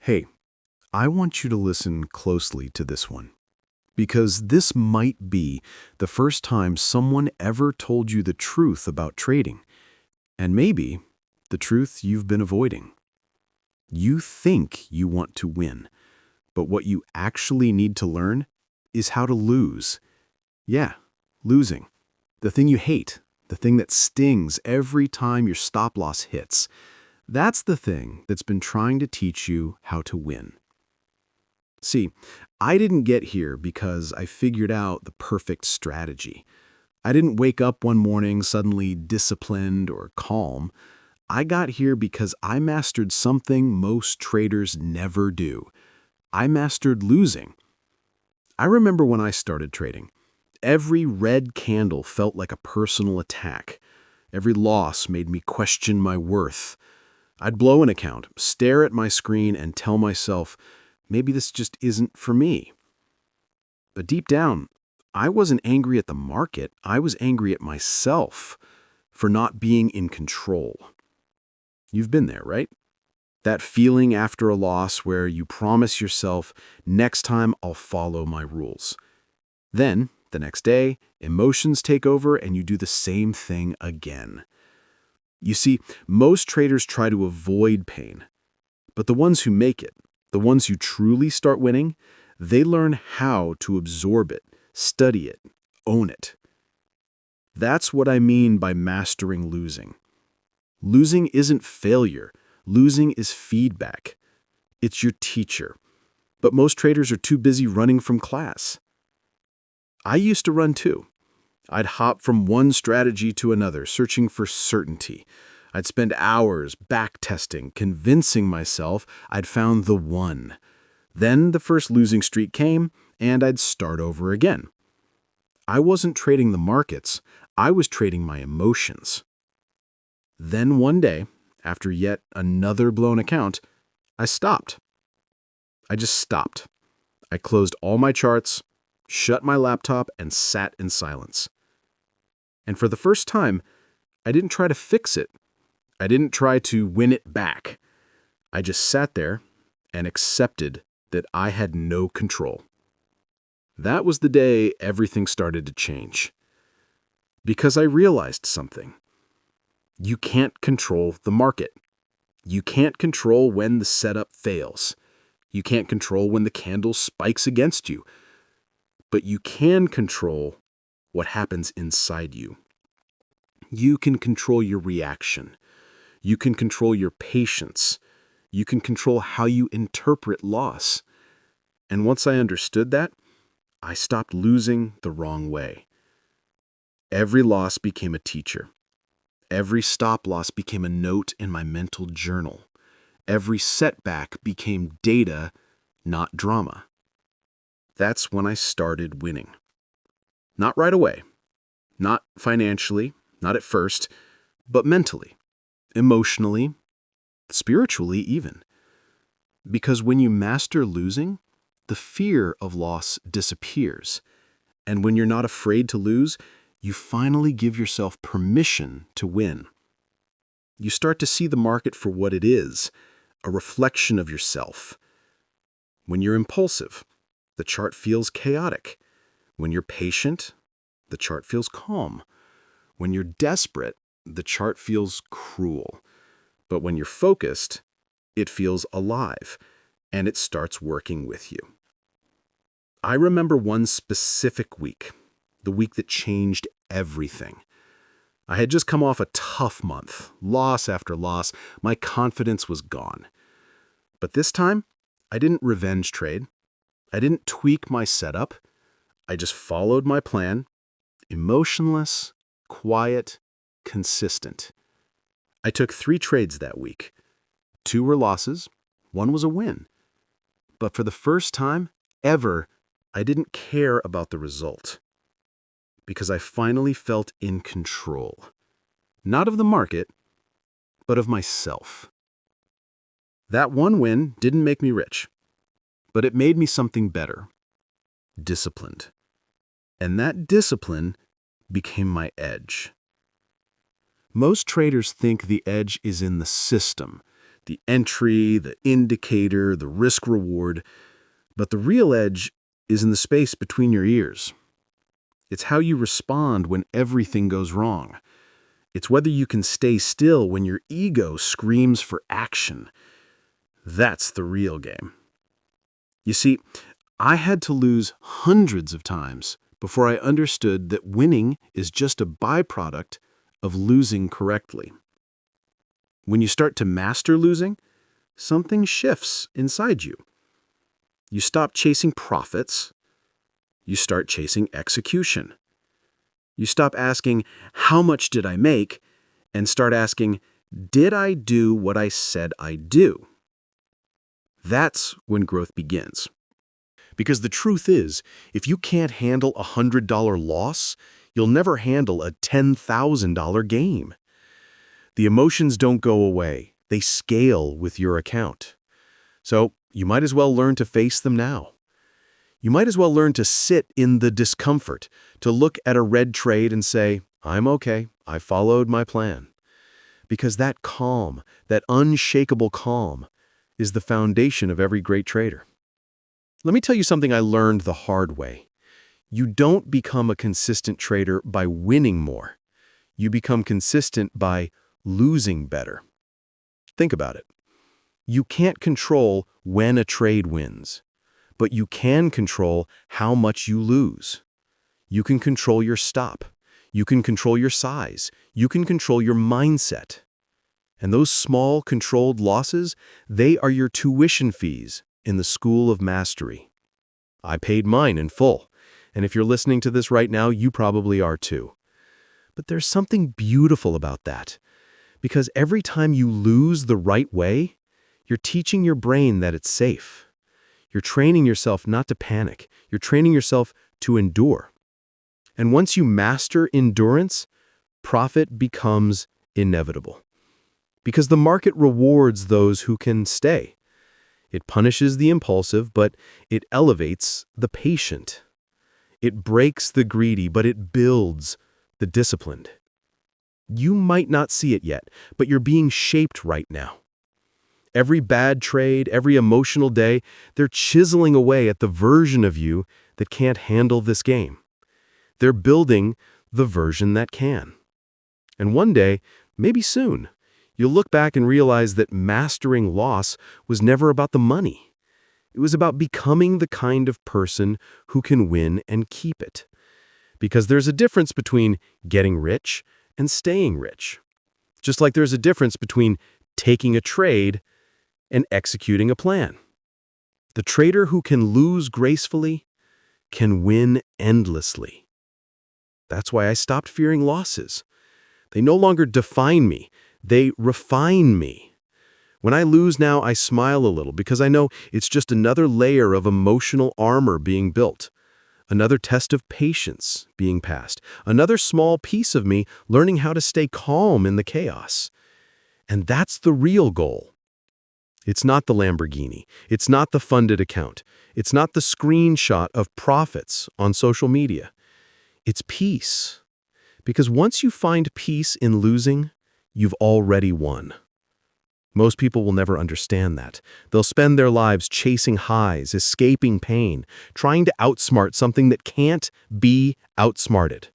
Hey, I want you to listen closely to this one, because this might be the first time someone ever told you the truth about trading, and maybe the truth you've been avoiding. You think you want to win, but what you actually need to learn is how to lose. Yeah, losing. The thing you hate, the thing that stings every time your stop loss hits. That's the thing that's been trying to teach you how to win. See, I didn't get here because I figured out the perfect strategy. I didn't wake up one morning suddenly disciplined or calm. I got here because I mastered something most traders never do. I mastered losing. I remember when I started trading. Every red candle felt like a personal attack. Every loss made me question my worth. I'd blow an account, stare at my screen, and tell myself, maybe this just isn't for me. But deep down, I wasn't angry at the market. I was angry at myself for not being in control. You've been there, right? That feeling after a loss where you promise yourself, next time I'll follow my rules. Then, the next day, emotions take over and you do the same thing again. You see, most traders try to avoid pain, but the ones who make it, the ones who truly start winning, they learn how to absorb it, study it, own it. That's what I mean by mastering losing. Losing isn't failure. Losing is feedback. It's your teacher. But most traders are too busy running from class. I used to run too. I'd hop from one strategy to another, searching for certainty. I'd spend hours back-testing, convincing myself I'd found the one. Then the first losing streak came, and I'd start over again. I wasn't trading the markets. I was trading my emotions. Then one day, after yet another blown account, I stopped. I just stopped. I closed all my charts, shut my laptop, and sat in silence. And for the first time, I didn't try to fix it. I didn't try to win it back. I just sat there and accepted that I had no control. That was the day everything started to change. Because I realized something. You can't control the market. You can't control when the setup fails. You can't control when the candle spikes against you. But you can control what happens inside you. You can control your reaction. You can control your patience. You can control how you interpret loss. And once I understood that, I stopped losing the wrong way. Every loss became a teacher. Every stop loss became a note in my mental journal. Every setback became data, not drama. That's when I started winning. Not right away. Not financially, not at first, but mentally, emotionally, spiritually even. Because when you master losing, the fear of loss disappears. And when you're not afraid to lose, you finally give yourself permission to win. You start to see the market for what it is, a reflection of yourself. When you're impulsive, the chart feels chaotic. When you're patient, the chart feels calm. When you're desperate, the chart feels cruel. But when you're focused, it feels alive, and it starts working with you. I remember one specific week, the week that changed everything. I had just come off a tough month, loss after loss. My confidence was gone. But this time, I didn't revenge trade. I didn't tweak my setup. I just followed my plan, emotionless, quiet, consistent. I took 3 trades that week. 2 were losses, 1 was a win. But for the first time ever, I didn't care about the result. Because I finally felt in control. Not of the market, but of myself. That one win didn't make me rich, but it made me something better. Disciplined. And that discipline became my edge. Most traders think the edge is in the system, the entry, the indicator, the risk reward. But the real edge is in the space between your ears. It's how you respond when everything goes wrong. It's whether you can stay still when your ego screams for action. That's the real game. You see, I had to lose hundreds of times before I understood that winning is just a byproduct of losing correctly. When you start to master losing, something shifts inside you. You stop chasing profits. You start chasing execution. You stop asking, how much did I make? And start asking, did I do what I said I'd do? That's when growth begins. Because the truth is, if you can't handle a $100 loss, you'll never handle a $10,000 gain. The emotions don't go away. They scale with your account. So you might as well learn to face them now. You might as well learn to sit in the discomfort, to look at a red trade and say, I'm okay, I followed my plan. Because that calm, that unshakable calm, is the foundation of every great trader. Let me tell you something I learned the hard way. You don't become a consistent trader by winning more. You become consistent by losing better. Think about it. You can't control when a trade wins, but you can control how much you lose. You can control your stop. You can control your size. You can control your mindset. And those small, controlled losses, they are your tuition fees in the school of mastery. I paid mine in full, and if you're listening to this right now, you probably are too. But there's something beautiful about that, because every time you lose the right way, you're teaching your brain that it's safe. You're training yourself not to panic. You're training yourself to endure. And once you master endurance, profit becomes inevitable. Because the market rewards those who can stay. It punishes the impulsive, but it elevates the patient. It breaks the greedy, but it builds the disciplined. You might not see it yet, but you're being shaped right now. Every bad trade, every emotional day, they're chiseling away at the version of you that can't handle this game. They're building the version that can. And one day, maybe soon, you'll look back and realize that mastering loss was never about the money. It was about becoming the kind of person who can win and keep it. Because there's a difference between getting rich and staying rich. Just like there's a difference between taking a trade and executing a plan. The trader who can lose gracefully can win endlessly. That's why I stopped fearing losses. They no longer define me. They refine me. When I lose now, I smile a little because I know it's just another layer of emotional armor being built, another test of patience being passed, another small piece of me learning how to stay calm in the chaos. And that's the real goal. It's not the Lamborghini. It's not the funded account. It's not the screenshot of profits on social media. It's peace. Because once you find peace in losing, you've already won. Most people will never understand that. They'll spend their lives chasing highs, escaping pain, trying to outsmart something that can't be outsmarted.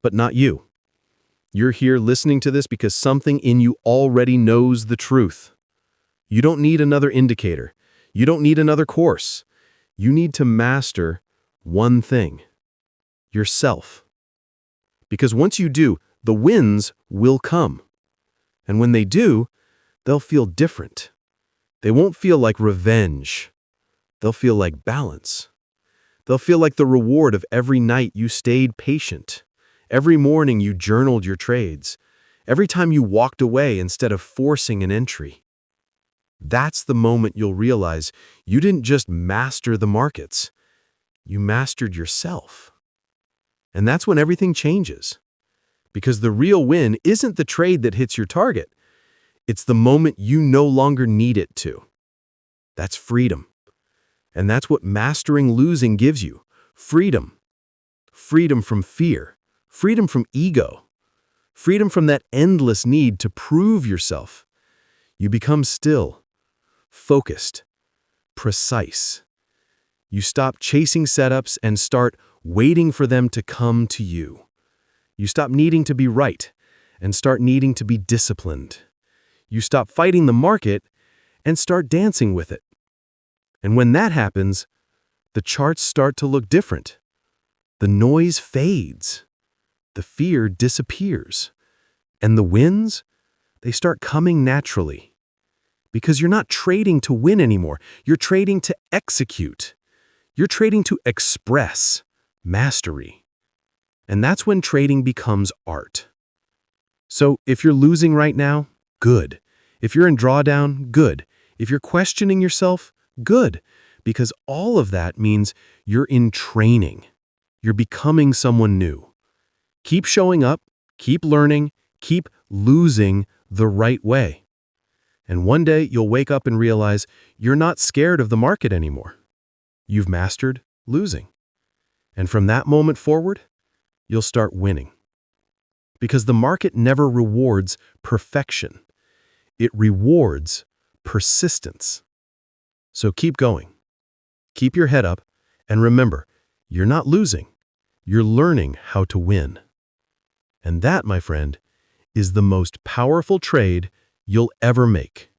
But not you. You're here listening to this because something in you already knows the truth. You don't need another indicator. You don't need another course. You need to master one thing: yourself. Because once you do, the wins will come. And when they do, they'll feel different. They won't feel like revenge. They'll feel like balance. They'll feel like the reward of every night you stayed patient, every morning you journaled your trades, every time you walked away instead of forcing an entry. That's the moment you'll realize you didn't just master the markets, you mastered yourself. And that's when everything changes. Because the real win isn't the trade that hits your target. It's the moment you no longer need it to. That's freedom. And that's what mastering losing gives you. Freedom. Freedom from fear. Freedom from ego. Freedom from that endless need to prove yourself. You become still, focused, precise. You stop chasing setups and start waiting for them to come to you. You stop needing to be right and start needing to be disciplined. You stop fighting the market and start dancing with it. And when that happens, the charts start to look different. The noise fades. The fear disappears. And the wins, they start coming naturally. Because you're not trading to win anymore. You're trading to execute. You're trading to express mastery. And that's when trading becomes art. So if you're losing right now, good. If you're in drawdown, good. If you're questioning yourself, good. Because all of that means you're in training. You're becoming someone new. Keep showing up, keep learning, keep losing the right way. And one day you'll wake up and realize you're not scared of the market anymore. You've mastered losing. And from that moment forward, you'll start winning. Because the market never rewards perfection. It rewards persistence. So keep going. Keep your head up, and remember, you're not losing. You're learning how to win. And that, my friend, is the most powerful trade you'll ever make.